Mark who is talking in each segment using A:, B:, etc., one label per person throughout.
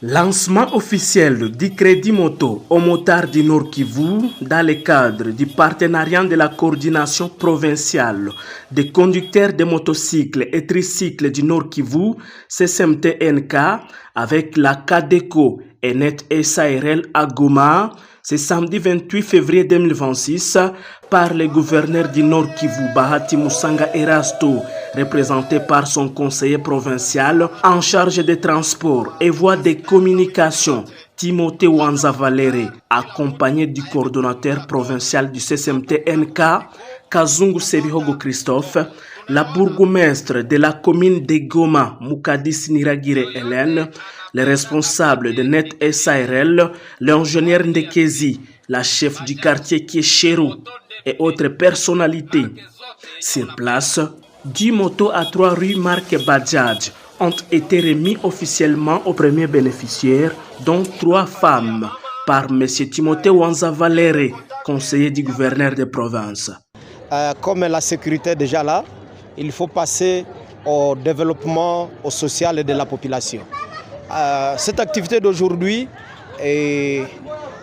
A: Lancement officiel du crédit moto aux motards du Nord Kivu dans le cadre du partenariat de la coordination provinciale des conducteurs de motocycles et tricycles du Nord Kivu, CCMT-NK, avec la CADECO et NET SARL à Goma, c'est samedi 28 février 2026 par le gouverneur du Nord Kivu, Bahati Musanga Erasto, représenté par son conseiller provincial en charge des transports et voies de communication, Timothée Wanza Valere, accompagné du coordonnateur provincial du CCMT-NK, Kazungu Sebihogo Christophe, la bourgmestre de la commune de Goma, Mukadis Niragire Hélène, les responsables de NET SARL, l'ingénieur Ndekezi, la chef du quartier Kiesheru et autres personnalités. Sur place, 10 motos à 3 rues marque Bajaj ont été remis officiellement aux premiers bénéficiaires, dont 3 femmes, par M. Timothée Wanza Valere, conseiller du gouverneur de province.
B: Comme la sécurité est déjà là, il faut passer au développement au social de la population. Cette activité d'aujourd'hui,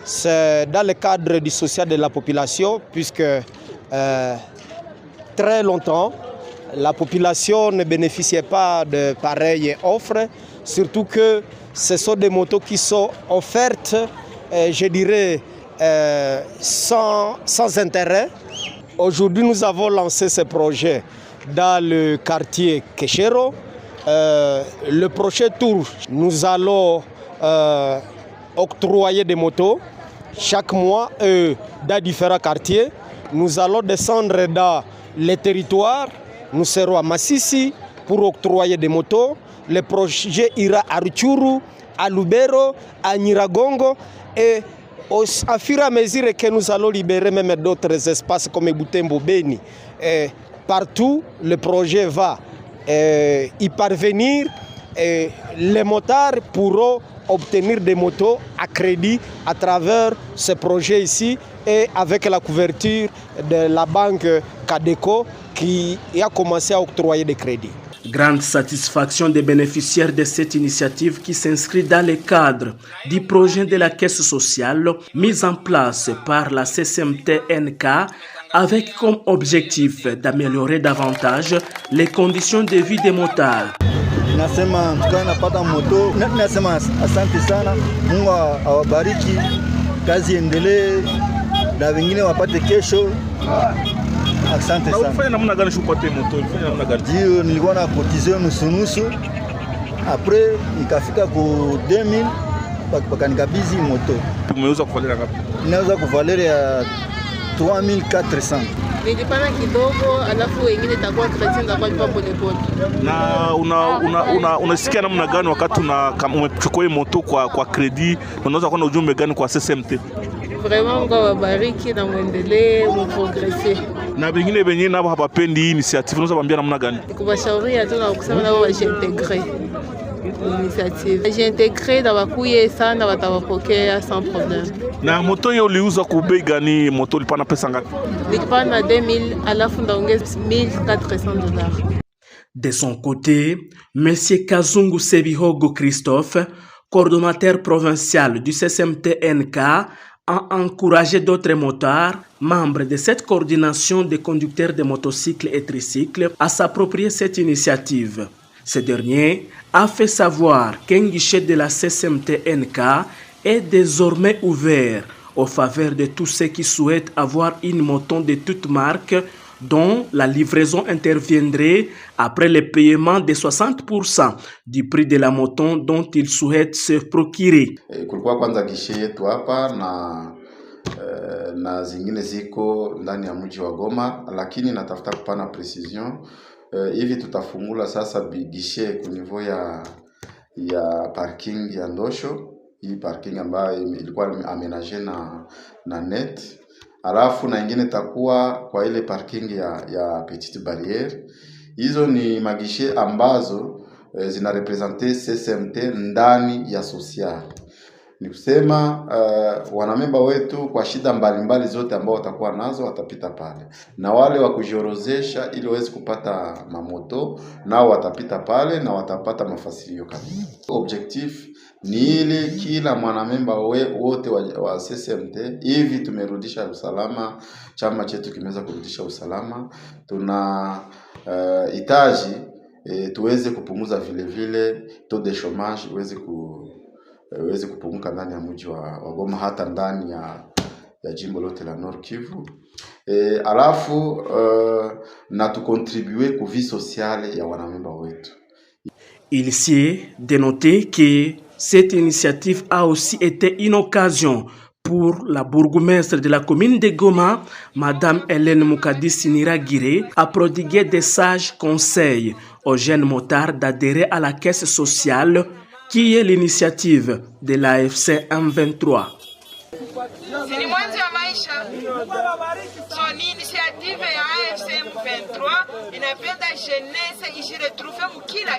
B: c'est dans le cadre du social de la population, puisque très longtemps, la population ne bénéficiait pas de pareilles offres, surtout que ce sont des motos qui sont offertes, je dirais, sans intérêt. Aujourd'hui, nous avons lancé ce projet dans le quartier Keshero. Le prochain tour, nous allons octroyer des motos chaque mois dans différents quartiers. Nous allons descendre dans les territoires. Nous serons à Massissi pour octroyer des motos. Le projet ira à Ruchuru, à Lubero, à Nyiragongo et au fur et à mesure que nous allons libérer même d'autres espaces comme Butembo, Beni. Partout, le projet va y parvenir et les motards pourront obtenir des motos à crédit à travers ce projet ici et avec la couverture de la banque CADECO qui a commencé à octroyer des crédits.
A: Grande satisfaction des bénéficiaires de cette initiative qui s'inscrit dans le cadre du projet de la caisse sociale mis en place par la CCMT-NK avec comme objectif d'améliorer davantage les conditions de vie des motards.
C: Nasema tunapata moto, nasema asante sana, Mungu awabariki, kazi endelee na wengine wapate kesho. Asante sana.
D: Unafanya namna gani upate moto? Unafanya namna gani?
C: Ndio nilikuwa na cotiser nusu. Après ikafika ku 2000 bakanikabidhi moto.
D: Umeuza kuvalia ngapi?
C: Ninauza kuvalia ya 3400.
E: Nilipana kidogo alafu wengine itakuwa credit ndakuwa lipa polepole.
D: Na unasikia namna gani wakati umechukua moto kwa credit? Unaweza kuwa na ujumbe gani kwa CCMT?
E: Vraiment Mungu awabariki na muendelee muprogresser.
D: Na wengine nabo hawapendi hii initiative, unaweza kuambia namna gani?
E: Kubashauria tu na kusema nao wajiintegre initiative. Wajiintegre na wakuye sana watawapokea sans problème.
D: Na moto hiyo uliuza kwa bei gani? Moto ulipana pesa ngapi?
E: Nilipana 2000 alafu ndaongeza $1400.
A: De son côté, M. Kazungu Sebihogo Christophe, coordonnateur provincial du CCMT-NK, a encouragé d'autres motards, membres de cette coordination des conducteurs de motocycles et tricycles, à s'approprier cette initiative. Ce dernier a fait savoir qu'un guichet de la CCMT-NK est désormais ouvert en faveur de tous ceux qui souhaitent avoir une moto de toute marque dont la livraison interviendrait après le paiement de 60% du prix de la moto dont ils souhaitent se procurer.
F: Kulikuwa kwanza gishe yetu hapa na zingine ziko ndani ya mji wa Goma, lakini natafuta kupana precision hivi tutafungula sasa gishe kwa niveau ya parking ya Ndosho, hii parking ambayo ilikuwa amenaje na net. Alafu na ingine takuwa kwa ile parking ya Petite Barrière. Hizo ni magishe ambazo zina represente CCMT ndani ya social. Ni kusema wanamemba wetu kwa shida mbalimbali zote ambao watakuwa nazo watapita pale. Na wale wa kujiorozesha ili waweze kupata mamoto nao watapita pale na watapata mafasilio kabisa. Objectif ni ili kila mwanamemba wote wa CCMT. Hivi tumerudisha usalama, chama chetu kimeweza kurudisha usalama. Tuna hitaji tuweze kupunguza vile taux de chômage iweze kupumuka ndani ya mji wa Goma, hata ndani ya jimbo lote la Nord Kivu. Alafu na tukontribue ku vie sociale ya wanamemba wetu.
A: Il s'est dénoté que cette initiative a aussi été une occasion pour la bourgmestre de la commune de Goma, Madame Hélène Moukadissi Niragire, à prodiguer des sages conseils aux jeunes motards d'adhérer à la caisse sociale qui est l'initiative de l'AFC M23.
G: Ni mwanzo wa maisha. So ni initiative ya AFC M23 inapenda jeunesse ijiretrouve mukila